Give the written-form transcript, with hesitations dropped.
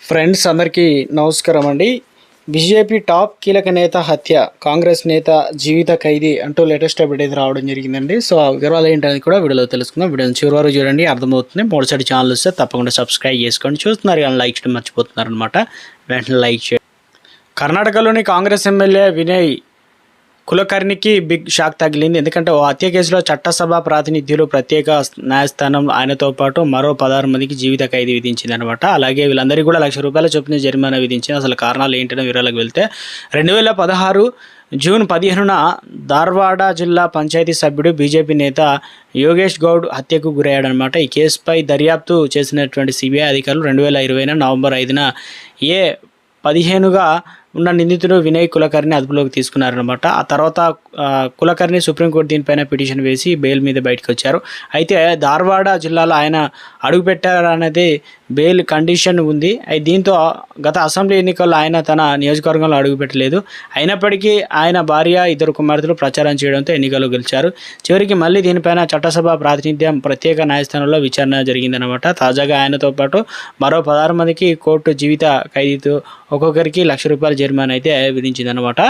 Friends అందరికీ నమస్కారం అండి. బీజేపీ టాప్ కీలక నేత హత్య, కాంగ్రెస్ నేత జీవిత ఖైదీ అంటూ లేటెస్ట్ అప్డేట్ అయితే రావడం జరిగిందండి. సో ఆ వివరాలు ఏంటనేది కూడా వీడియోలో తెలుసుకుందాం. వీడియోని చివరి వరకు చూడండి, అర్థమవుతుంది. మూడుసారి ఛానల్ వస్తే తప్పకుండా సబ్స్క్రైబ్ చేసుకోండి. చూస్తున్నారు కానీ లైక్ చేయడం మర్చిపోతున్నారు అనమాట. వెంటనే లైక్ చేయండి. కర్ణాటకలోని కాంగ్రెస్ ఎమ్మెల్యే వినయ్ కులకర్ణికి బిగ్ షాక్ తగిలింది. ఎందుకంటే ఓ హత్య కేసులో చట్టసభ ప్రాతినిధ్యులు ప్రత్యేక న్యాయస్థానం ఆయనతో పాటు మరో 16 మందికి జీవిత ఖైదీ విధించింది అనమాట. అలాగే వీళ్ళందరికీ కూడా ₹1,00,000 చొప్పున జరిమానా విధించింది. అసలు కారణాలు ఏంటనే వివరాలకు వెళ్తే 2016 జూన్ 15న ధార్వాడ జిల్లా పంచాయతీ సభ్యుడు బీజేపీ నేత యోగేష్ గౌడ్ హత్యకు గురయ్యాడనమాట. ఈ కేసుపై దర్యాప్తు చేసినటువంటి సిబిఐ అధికారులు 2020 నవంబర్ 5న 15గా ఉన్న నిందితుడు వినయ్ కులకర్ణి అదుపులోకి తీసుకున్నారనమాట. ఆ తర్వాత కులకర్ణి సుప్రీంకోర్టు దీనిపైన పిటిషన్ వేసి బెయిల్ మీద బయటకు వచ్చారు. అయితే ధార్వాడ జిల్లాలో ఆయన అడుగుపెట్టారనేది బెయిల్ కండిషన్ ఉంది. దీంతో గత అసెంబ్లీ ఎన్నికల్లో ఆయన తన నియోజకవర్గంలో అడుగుపెట్టలేదు. అయినప్పటికీ ఆయన భార్య, 2 కుమార్తెలు ప్రచారం చేయడంతో ఎన్నికల్లో గెలిచారు. చివరికి మళ్ళీ దీనిపైన చట్టసభ ప్రాతినిధ్యం ప్రత్యేక న్యాయస్థానంలో విచారణ జరిగిందనమాట. తాజాగా ఆయనతో పాటు మరో 16 మందికి కోర్టు జీవిత ఖైదీతో ఒక్కొక్కరికి ₹1,00,000 జరిమానా అయితే విధించిందనమాట.